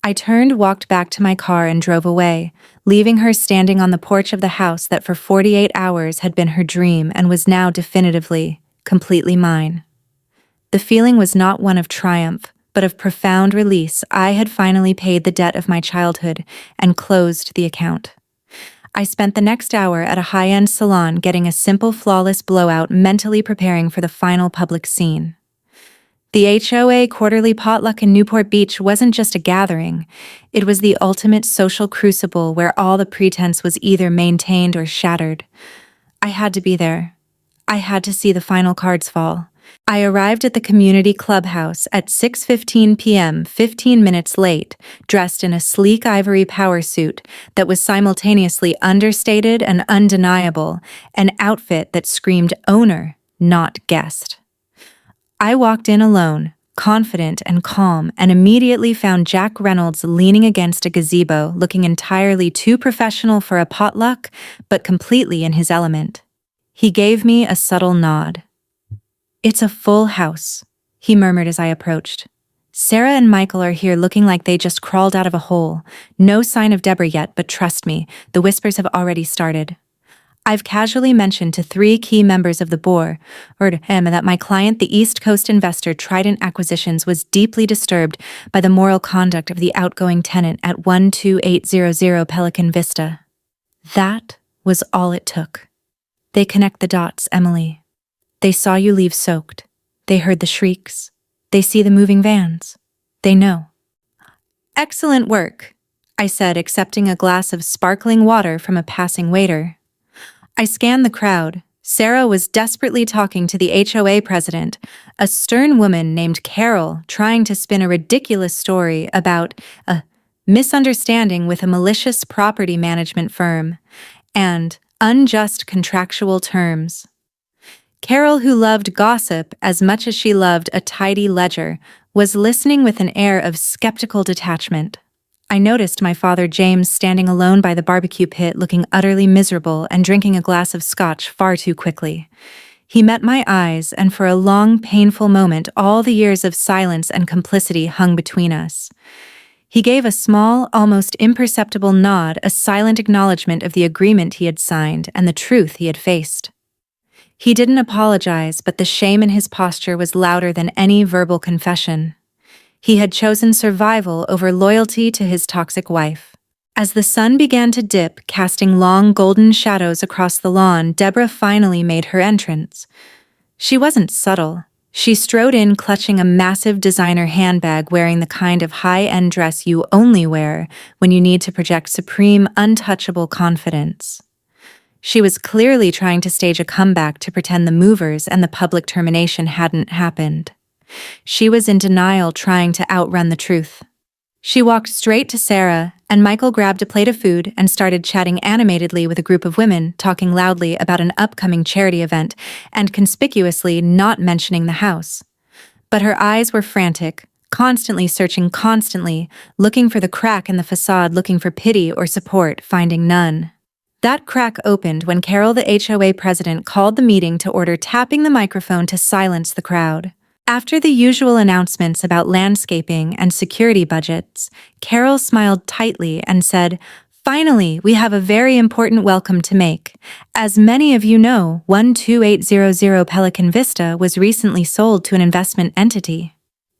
I turned, walked back to my car, and drove away, leaving her standing on the porch of the house that for 48 hours had been her dream and was now definitively, completely mine. The feeling was not one of triumph, but of profound release. I had finally paid the debt of my childhood and closed the account. I spent the next hour at a high-end salon getting a simple, flawless blowout, mentally preparing for the final public scene. The HOA quarterly potluck in Newport Beach wasn't just a gathering, it was the ultimate social crucible where all the pretense was either maintained or shattered. I had to be there. I had to see the final cards fall. I arrived at the community clubhouse at 6:15 p.m., 15 minutes late, dressed in a sleek ivory power suit that was simultaneously understated and undeniable, an outfit that screamed owner, not guest. I walked in alone, confident and calm, and immediately found Jack Reynolds leaning against a gazebo, looking entirely too professional for a potluck, but completely in his element. He gave me a subtle nod. "It's a full house," he murmured as I approached. "Sarah and Michael are here looking like they just crawled out of a hole. No sign of Deborah yet, but trust me, the whispers have already started. I've casually mentioned to 3 key members of the board that my client, the East Coast investor Trident Acquisitions, was deeply disturbed by the moral conduct of the outgoing tenant at 12800 Pelican Vista." That was all it took. They connect the dots, Emily. They saw you leave soaked. They heard the shrieks. They see the moving vans. They know. "Excellent work," I said, accepting a glass of sparkling water from a passing waiter. I scanned the crowd. Sarah was desperately talking to the HOA president, a stern woman named Carol, trying to spin a ridiculous story about a misunderstanding with a malicious property management firm and unjust contractual terms. Carol, who loved gossip as much as she loved a tidy ledger, was listening with an air of skeptical detachment. I noticed my father James standing alone by the barbecue pit, looking utterly miserable and drinking a glass of scotch far too quickly. He met my eyes, and for a long, painful moment, all the years of silence and complicity hung between us. He gave a small, almost imperceptible nod, a silent acknowledgement of the agreement he had signed and the truth he had faced. He didn't apologize, but the shame in his posture was louder than any verbal confession. He had chosen survival over loyalty to his toxic wife. As the sun began to dip, casting long golden shadows across the lawn, Deborah finally made her entrance. She wasn't subtle. She strode in clutching a massive designer handbag, wearing the kind of high-end dress you only wear when you need to project supreme, untouchable confidence. She was clearly trying to stage a comeback to pretend the movers and the public termination hadn't happened. She was in denial, trying to outrun the truth. She walked straight to Sarah, and Michael grabbed a plate of food and started chatting animatedly with a group of women, talking loudly about an upcoming charity event and conspicuously not mentioning the house. But her eyes were frantic, constantly searching, constantly looking for the crack in the facade, looking for pity or support, finding none. That crack opened when Carol, the HOA president, called the meeting to order, tapping the microphone to silence the crowd. After the usual announcements about landscaping and security budgets, Carol smiled tightly and said, "Finally, we have a very important welcome to make. As many of you know, 12800 Pelican Vista was recently sold to an investment entity.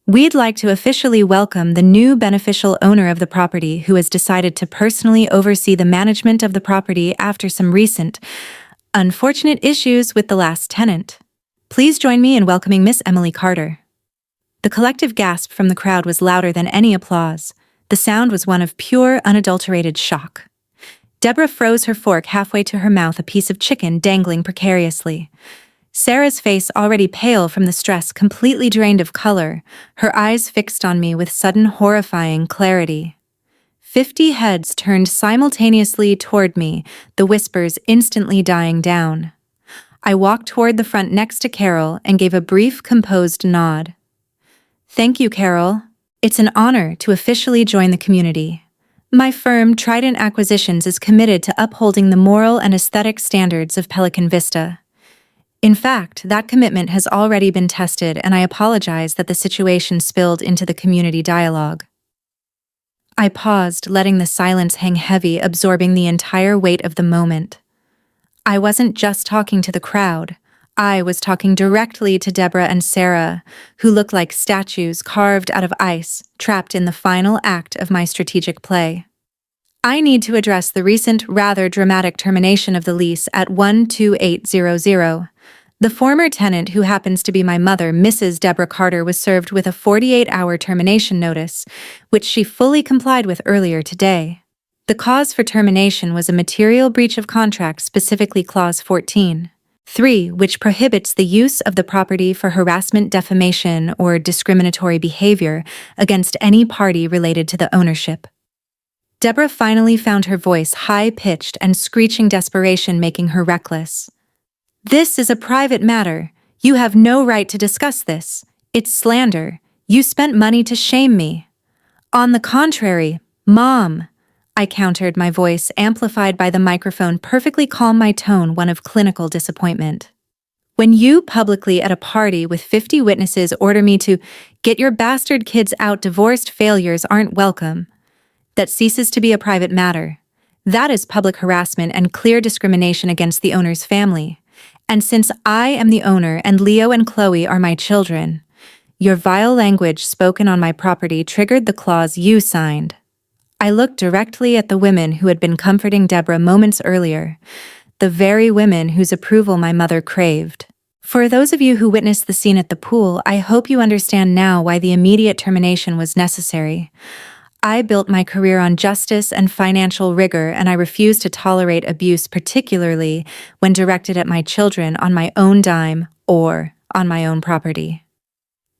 We'd like to officially welcome the new beneficial owner of the property, who has decided to personally oversee the management of the property after some recent, unfortunate issues with the last tenant. Please join me in welcoming Miss Emily Carter." The collective gasp from the crowd was louder than any applause. The sound was one of pure, unadulterated shock. Deborah froze her fork halfway to her mouth, a piece of chicken dangling precariously. Sarah's face, already pale from the stress, completely drained of color, her eyes fixed on me with sudden, horrifying clarity. 50 heads turned simultaneously toward me, the whispers instantly dying down. I walked toward the front next to Carol and gave a brief, composed nod. "Thank you, Carol. It's an honor to officially join the community. My firm, Trident Acquisitions, is committed to upholding the moral and aesthetic standards of Pelican Vista. In fact, that commitment has already been tested, and I apologize that the situation spilled into the community dialogue." I paused, letting the silence hang heavy, absorbing the entire weight of the moment. I wasn't just talking to the crowd. I was talking directly to Deborah and Sarah, who looked like statues carved out of ice, trapped in the final act of my strategic play. I need to address the recent, rather dramatic termination of the lease at 12800. The former tenant, who happens to be my mother, Mrs. Deborah Carter, was served with a 48-hour termination notice, which she fully complied with earlier today. The cause for termination was a material breach of contract, specifically Clause 14.3, which prohibits the use of the property for harassment, defamation, or discriminatory behavior against any party related to the ownership. Deborah finally found her voice high-pitched and screeching, desperation making her reckless. "This is a private matter. You have no right to discuss this. It's slander. You spent money to shame me. On the contrary, Mom, I countered, my voice amplified by the microphone perfectly calm, my tone one of clinical disappointment. When you publicly at a party with 50 witnesses order me to get your bastard kids out, divorced failures aren't welcome, that ceases to be a private matter. That is public harassment and clear discrimination against the owner's family. And since I am the owner and Leo and Chloe are my children, your vile language spoken on my property triggered the clause you signed. I looked directly at the women who had been comforting Deborah moments earlier, the very women whose approval my mother craved. For those of you who witnessed the scene at the pool, I hope you understand now why the immediate termination was necessary. I built my career on justice and financial rigor, and I refuse to tolerate abuse, particularly when directed at my children on my own dime or on my own property.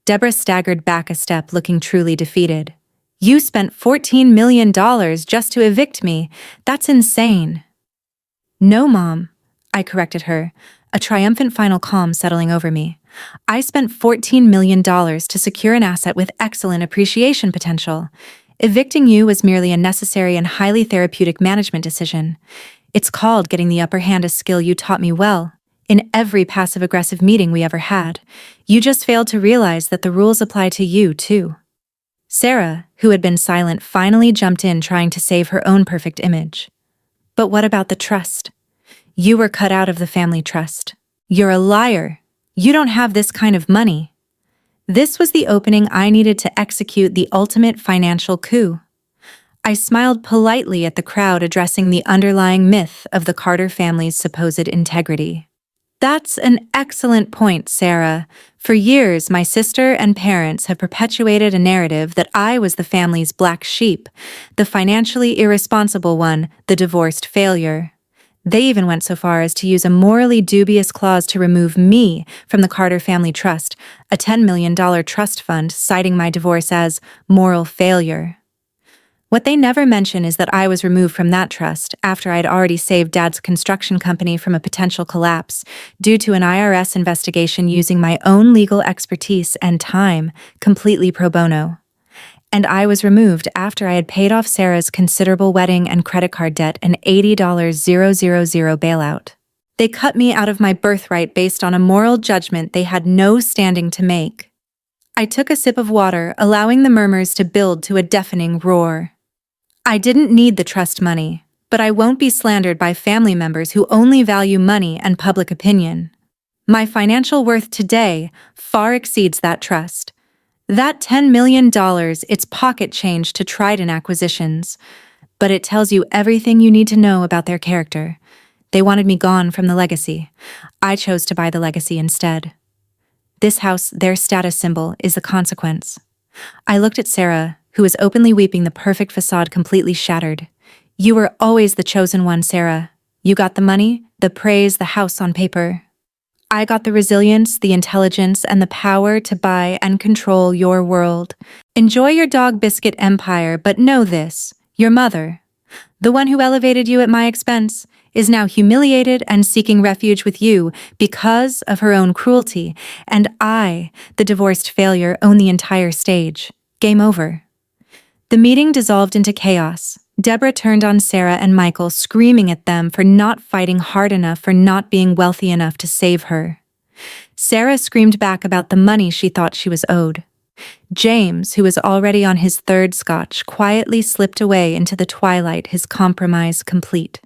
Deborah staggered back a step, looking truly defeated. You spent $14 million just to evict me. That's insane. No, Mom, I corrected her, a triumphant final calm settling over me. I spent $14 million to secure an asset with excellent appreciation potential. Evicting you was merely a necessary and highly therapeutic management decision. It's called getting the upper hand, a skill you taught me well. In every passive-aggressive meeting we ever had, you just failed to realize that the rules apply to you, too. Sarah, who had been silent, finally jumped in, trying to save her own perfect image. But what about the trust? You were cut out of the family trust. You're a liar. You don't have this kind of money. This was the opening I needed to execute the ultimate financial coup. I smiled politely at the crowd, addressing the underlying myth of the Carter family's supposed integrity. That's an excellent point, Sarah. For years, my sister and parents have perpetuated a narrative that I was the family's black sheep, the financially irresponsible one, the divorced failure. They even went so far as to use a morally dubious clause to remove me from the Carter Family Trust, a $10 million trust fund, citing my divorce as moral failure. What they never mention is that I was removed from that trust after I'd already saved Dad's construction company from a potential collapse due to an IRS investigation using my own legal expertise and time, completely pro bono. And I was removed after I had paid off Sarah's considerable wedding and credit card debt, an $80,000 bailout. They cut me out of my birthright based on a moral judgment they had no standing to make. I took a sip of water, allowing the murmurs to build to a deafening roar. I didn't need the trust money, but I won't be slandered by family members who only value money and public opinion. My financial worth today far exceeds that trust. That $10 million, it's pocket change to Trident Acquisitions, but it tells you everything you need to know about their character. They wanted me gone from the legacy. I chose to buy the legacy instead. This house, their status symbol, is the consequence. I looked at Sarah, who was openly weeping, the perfect facade completely shattered. You were always the chosen one, Sarah. You got the money, the praise, the house on paper. I got the resilience, the intelligence, and the power to buy and control your world. Enjoy your dog biscuit empire, but know this, your mother, the one who elevated you at my expense, is now humiliated and seeking refuge with you because of her own cruelty, and I, the divorced failure, own the entire stage. Game over. The meeting dissolved into chaos. Deborah turned on Sarah and Michael, screaming at them for not fighting hard enough, for not being wealthy enough to save her. Sarah screamed back about the money she thought she was owed. James, who was already on his third scotch, quietly slipped away into the twilight, his compromise complete.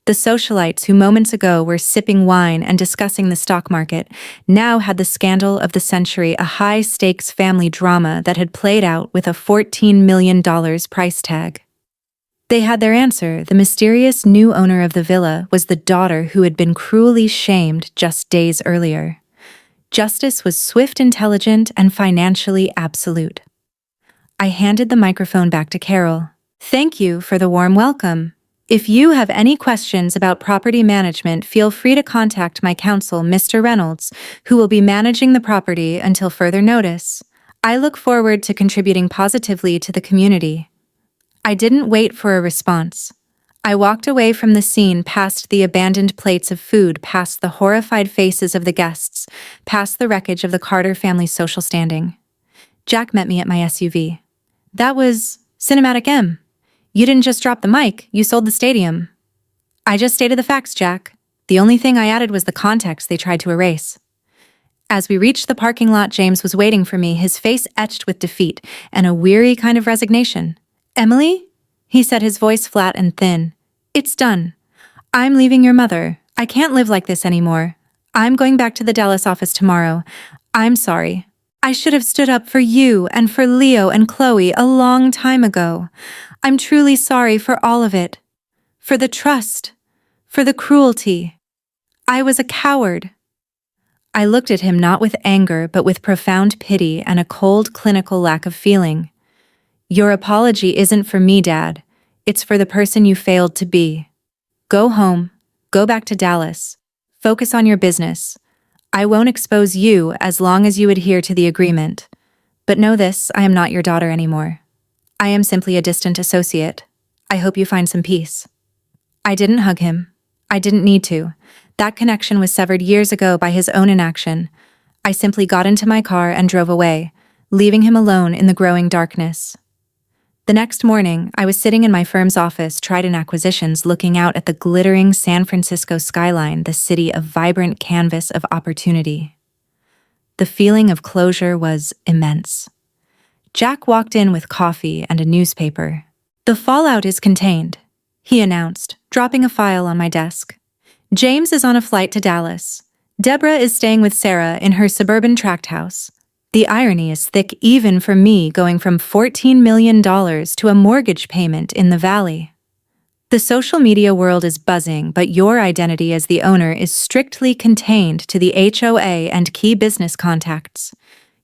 The socialites who moments ago were sipping wine and discussing the stock market now had the scandal of the century, a high-stakes family drama that had played out with a $14 million price tag. They had their answer. The mysterious new owner of the villa was the daughter who had been cruelly shamed just days earlier. Justice was swift, intelligent, and financially absolute. I handed the microphone back to Carol. Thank you for the warm welcome. If you have any questions about property management, feel free to contact my counsel, Mr. Reynolds, who will be managing the property until further notice. I look forward to contributing positively to the community. I didn't wait for a response. I walked away from the scene, past the abandoned plates of food, past the horrified faces of the guests, past the wreckage of the Carter family's social standing. Jack met me at my SUV. That was Cinematic M. You didn't just drop the mic, you sold the stadium. I just stated the facts, Jack. The only thing I added was the context they tried to erase. As we reached the parking lot, James was waiting for me, his face etched with defeat and a weary kind of resignation. Emily? He said, his voice flat and thin. It's done. I'm leaving your mother. I can't live like this anymore. I'm going back to the Dallas office tomorrow. I'm sorry. I should have stood up for you and for Leo and Chloe a long time ago. I'm truly sorry for all of it. For the trust. For the cruelty. I was a coward. I looked at him not with anger but with profound pity and a cold, clinical lack of feeling. Your apology isn't for me, Dad. It's for the person you failed to be. Go home. Go back to Dallas. Focus on your business. I won't expose you as long as you adhere to the agreement. But know this, I am not your daughter anymore. I am simply a distant associate. I hope you find some peace. I didn't hug him. I didn't need to. That connection was severed years ago by his own inaction. I simply got into my car and drove away, leaving him alone in the growing darkness. The next morning, I was sitting in my firm's office, Trident Acquisitions, looking out at the glittering San Francisco skyline, the city of vibrant canvas of opportunity. The feeling of closure was immense. Jack walked in with coffee and a newspaper. The fallout is contained, he announced, dropping a file on my desk. James is on a flight to Dallas. Deborah is staying with Sarah in her suburban tract house. The irony is thick even for me, going from $14 million to a mortgage payment in the valley. The social media world is buzzing, but your identity as the owner is strictly contained to the HOA and key business contacts.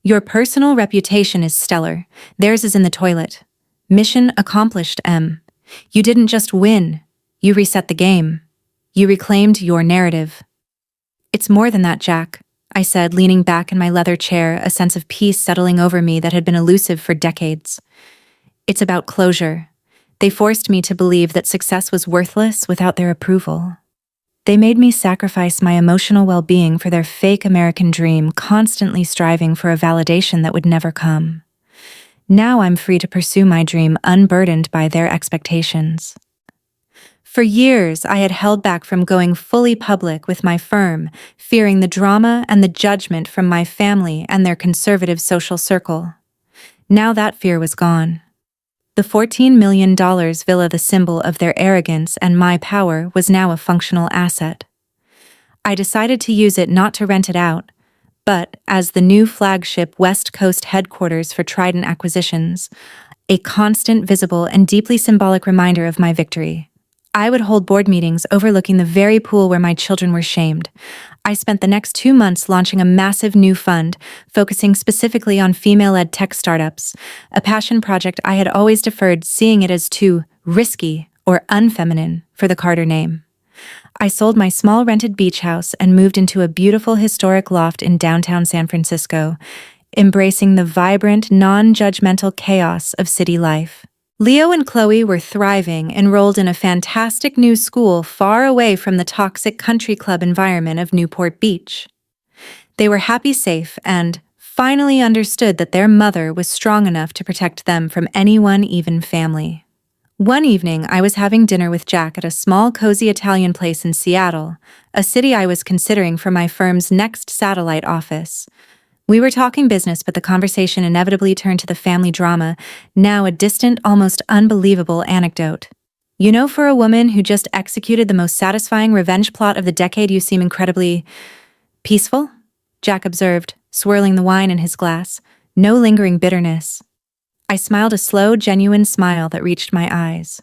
Your personal reputation is stellar. Theirs is in the toilet. Mission accomplished, M. You didn't just win. You reset the game. You reclaimed your narrative. It's more than that, Jack, I said, leaning back in my leather chair, a sense of peace settling over me that had been elusive for decades. It's about closure. They forced me to believe that success was worthless without their approval. They made me sacrifice my emotional well-being for their fake American dream, constantly striving for a validation that would never come. Now I'm free to pursue my dream unburdened by their expectations. For years, I had held back from going fully public with my firm, fearing the drama and the judgment from my family and their conservative social circle. Now that fear was gone. The $14 million villa, the symbol of their arrogance and my power, was now a functional asset. I decided to use it not to rent it out, but as the new flagship West Coast headquarters for Trident Acquisitions, a constant, visible, and deeply symbolic reminder of my victory. I would hold board meetings overlooking the very pool where my children were shamed. I spent the next 2 months launching a massive new fund, focusing specifically on female-led tech startups, a passion project I had always deferred, seeing it as too risky or unfeminine for the Carter name. I sold my small rented beach house and moved into a beautiful historic loft in downtown San Francisco, embracing the vibrant, non-judgmental chaos of city life. Leo and Chloe were thriving, enrolled in a fantastic new school far away from the toxic country club environment of Newport Beach. They were happy, safe, and finally understood that their mother was strong enough to protect them from anyone, even family. One evening, I was having dinner with Jack at a small, cozy Italian place in Seattle, a city I was considering for my firm's next satellite office. We were talking business, but the conversation inevitably turned to the family drama, now a distant, almost unbelievable anecdote. You know, for a woman who just executed the most satisfying revenge plot of the decade, you seem incredibly peaceful, Jack observed, swirling the wine in his glass. No lingering bitterness. I smiled, a slow, genuine smile that reached my eyes.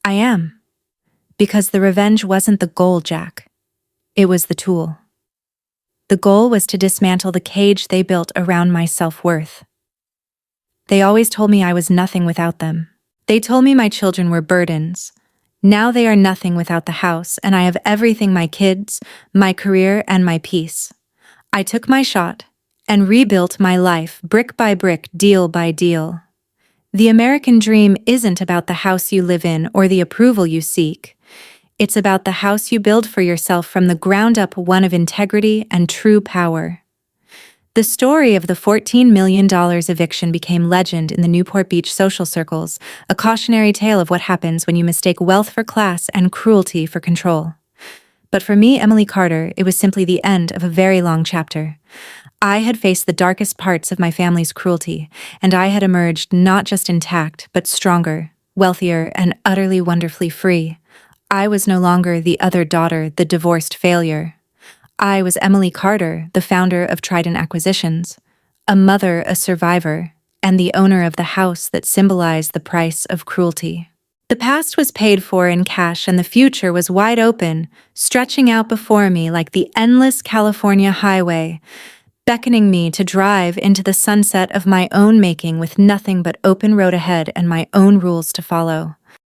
I am. Because the revenge wasn't the goal, Jack. It was the tool. The goal was to dismantle the cage they built around my self-worth. They always told me I was nothing without them. They told me my children were burdens. Now they are nothing without the house, and I have everything: my kids, my career, and my peace. I took my shot and rebuilt my life brick by brick, deal by deal. The American dream isn't about the house you live in or the approval you seek. It's about the house you build for yourself from the ground up, one of integrity and true power. The story of the $14 million eviction became legend in the Newport Beach social circles, a cautionary tale of what happens when you mistake wealth for class and cruelty for control. But for me, Emily Carter, it was simply the end of a very long chapter. I had faced the darkest parts of my family's cruelty, and I had emerged not just intact, but stronger, wealthier, and utterly wonderfully free. I was no longer the other daughter, the divorced failure. I was Emily Carter, the founder of Trident Acquisitions, a mother, a survivor, and the owner of the house that symbolized the price of cruelty. The past was paid for in cash and the future was wide open, stretching out before me like the endless California highway, beckoning me to drive into the sunset of my own making with nothing but open road ahead and my own rules to follow.